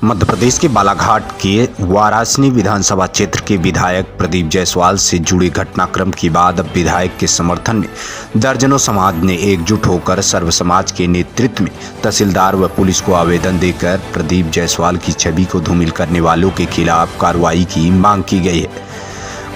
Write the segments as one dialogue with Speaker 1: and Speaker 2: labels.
Speaker 1: मध्य प्रदेश के बालाघाट के वाराणसी विधानसभा क्षेत्र के विधायक प्रदीप जायसवाल से जुड़े घटनाक्रम के बाद अब विधायक के समर्थन में दर्जनों समाज ने एकजुट होकर सर्व समाज के नेतृत्व में तहसीलदार व पुलिस को आवेदन देकर प्रदीप जायसवाल की छवि को धूमिल करने वालों के खिलाफ कार्रवाई की मांग की गई है।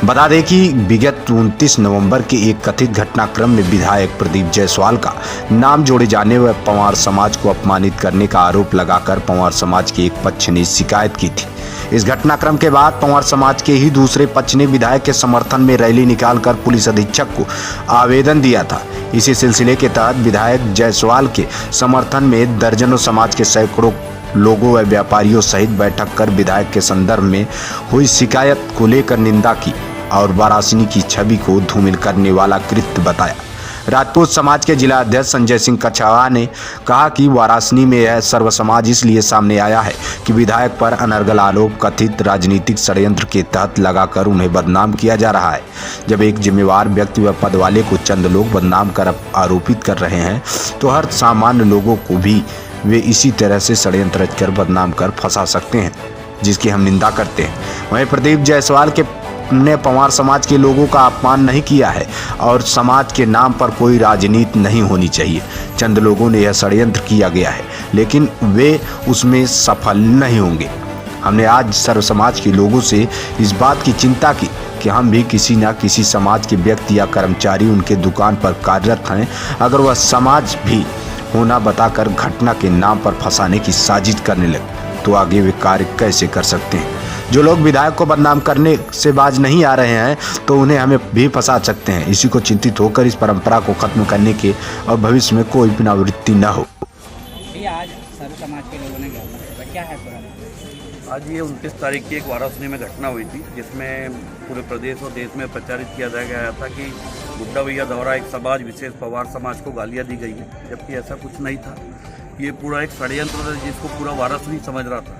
Speaker 1: बता दें कि विगत 29 नवंबर के एक कथित घटनाक्रम में विधायक प्रदीप जायसवाल का नाम जोड़े जाने व पंवार समाज को अपमानित करने का आरोप लगाकर पंवार समाज के एक पक्ष ने शिकायत की थी। इस घटनाक्रम के बाद पंवार समाज के ही दूसरे पक्ष ने विधायक के समर्थन में रैली निकालकर पुलिस अधीक्षक को आवेदन दिया था। इसी सिलसिले के तहत विधायक जायसवाल के समर्थन में दर्जनों समाज के सैकड़ों लोगों व व्यापारियों सहित बैठक कर विधायक के संदर्भ में हुई शिकायत को लेकर निंदा की और वाराणसी की छवि को धूमिल करने वाला कृत्य बताया। राजपूत समाज के जिला अध्यक्ष संजय सिंह कछावा ने कहा कि वाराणसी में यह सर्व समाज इसलिए सामने आया है कि विधायक पर अनर्गल आरोप कथित राजनीतिक षड्यंत्र के तहत लगाकर उन्हें बदनाम किया जा रहा है। जब एक जिम्मेवार व्यक्ति व पद वाले को चंद लोग बदनाम कर आरोपित कर रहे हैं तो हर सामान्य लोगों को भी वे इसी तरह से षड्यंत्र रचकर बदनाम कर फंसा सकते हैं, जिसकी हम निंदा करते हैं। वहीं प्रदीप जायसवाल ने पंवार समाज के लोगों का अपमान नहीं किया है और समाज के नाम पर कोई राजनीति नहीं होनी चाहिए। चंद लोगों ने यह षड्यंत्र किया गया है लेकिन वे उसमें सफल नहीं होंगे। हमने आज सर्व समाज के लोगों से इस बात की चिंता की कि हम भी किसी न किसी समाज के व्यक्ति या कर्मचारी उनके दुकान पर कार्यरत हैं, अगर वह समाज भी होना बताकर घटना के नाम पर फंसाने की साजिश करने लगे तो आगे वे कार्य कैसे कर सकते हैं। जो लोग विधायक को बदनाम करने से बाज नहीं आ रहे हैं तो उन्हें हमें भी फंसा सकते हैं। इसी को चिंतित होकर इस परंपरा को खत्म करने के और भविष्य में कोई पुनरावृत्ति न हो।
Speaker 2: आज सर्व समाज के लोगों ने क्या है पूरा?
Speaker 3: आज ये 29 तारीख की एक वाराणसी में घटना हुई थी जिसमें पूरे प्रदेश और देश में प्रचारित किया गया था कि गुड्डा भैया द्वारा एक समाज विशेष पंवार समाज को गालियाँ दी गई है, जबकि ऐसा कुछ नहीं था। ये पूरा एक षड्यंत्र था जिसको पूरा वाराणसी समझ रहा था,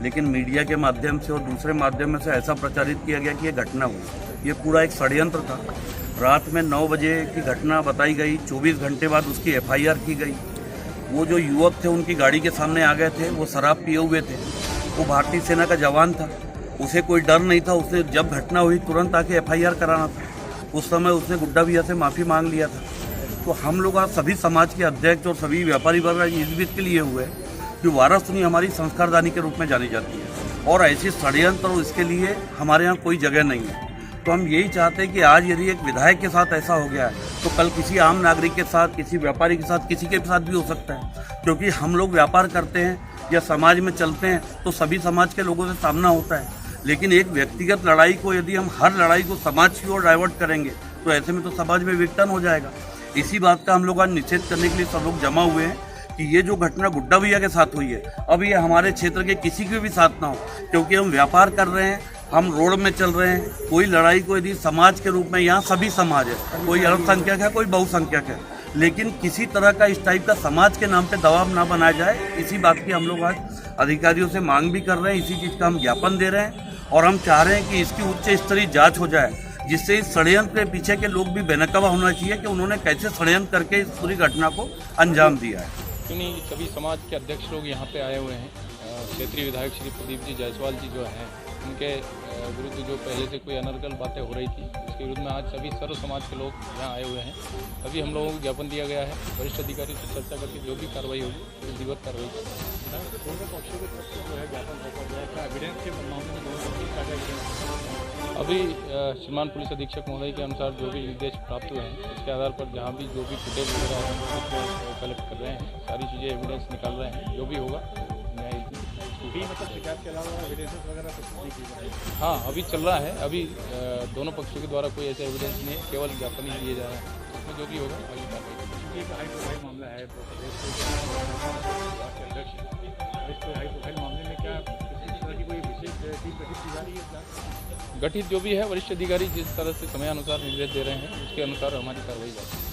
Speaker 3: लेकिन मीडिया के माध्यम से और दूसरे माध्यम से ऐसा प्रचारित किया गया कि ये घटना हुई। ये पूरा एक षड्यंत्र था। रात में 9 बजे की घटना बताई गई, 24 घंटे बाद उसकी FIR की गई। वो जो युवक थे उनकी गाड़ी के सामने आ गए थे, वो शराब पिए हुए थे। वो भारतीय सेना का जवान था, उसे कोई डर नहीं था। उसने जब घटना हुई तुरंत आके FIR कराना था। उस समय उसने गुड्डा भैया से माफ़ी मांग लिया था। तो हम लोग आज सभी समाज के अध्यक्ष और सभी व्यापारी वर्ग इस बीच के लिए हुए कि वाराणसी हमारी संस्कारदानी के रूप में जानी जाती है और ऐसी षड्यंत्र और इसके लिए हमारे यहाँ कोई जगह नहीं है। तो हम यही चाहते हैं कि आज यदि एक विधायक के साथ ऐसा हो गया है तो कल किसी आम नागरिक के साथ, किसी व्यापारी के साथ, किसी के साथ भी हो सकता है। क्योंकि हम लोग व्यापार करते हैं या समाज में चलते हैं तो सभी समाज के लोगों से सामना होता है, लेकिन एक व्यक्तिगत लड़ाई को यदि हम हर लड़ाई को समाज की ओर डाइवर्ट करेंगे तो ऐसे में तो समाज में विघटन हो जाएगा। इसी बात का हम लोग आज निषेध करने के लिए सब लोग जमा हुए हैं कि ये जो घटना गुड्डा भैया के साथ हुई है अब ये हमारे क्षेत्र के किसी के भी साथ ना हो, क्योंकि हम व्यापार कर रहे हैं, हम रोड में चल रहे हैं। कोई लड़ाई को यदि समाज के रूप में, यहाँ सभी समाज है, कोई अल्पसंख्यक है, कोई बहुसंख्यक है, लेकिन किसी तरह का इस टाइप का समाज के नाम पे दबाव ना बनाया जाए। इसी बात की हम लोग आज अधिकारियों से मांग भी कर रहे हैं, इसी चीज़ का हम ज्ञापन दे रहे हैं और हम चाह रहे हैं कि इसकी उच्च स्तरीय जाँच हो जाए, जिससे इस षड्यंत्र के पीछे के लोग भी बेनकाब होना चाहिए कि उन्होंने कैसे षड्यंत्र करके इस पूरी घटना को अंजाम दिया है।
Speaker 4: क्यों नहीं सभी समाज के अध्यक्ष लोग यहाँ पे आए हुए हैं। क्षेत्रीय विधायक श्री प्रदीप जी जायसवाल जी जो हैं उनके विरुद्ध जो पहले से कोई अनर्गल बातें हो रही थी उसके विरुद्ध में आज सभी सर्व समाज के लोग यहाँ आए हुए हैं। अभी हम लोगों को ज्ञापन दिया गया है, वरिष्ठ अधिकारी से चर्चा करके जो भी कार्रवाई होगी वो विधिवत कार्रवाई अभी श्रीमान पुलिस अधीक्षक महोदय के अनुसार जो भी निर्देश प्राप्त हुए हैं उसके आधार पर जहाँ भी जो भी फुटेज वगैरह है उसको कलेक्ट कर रहे हैं, सारी चीज़ें एविडेंस निकाल रहे हैं, जो भी होगा मतलब शिकायत के अलावा एविडेंस वगैरह हाँ अभी चल रहा है। अभी दोनों पक्षों के द्वारा कोई ऐसा एविडेंस नहीं है, केवल ज्ञापन ही दिए जा रहे हैं, उसमें जो भी होगा आगे कार्रवाई। मामला है मामले में क्या किसी तरह की कोई विशेष टीम गठित की जा रही है? गठित जो भी है वरिष्ठ अधिकारी जिस तरह से समयानुसार निर्देश दे रहे हैं उसके अनुसार हमारी कार्रवाई जाती है।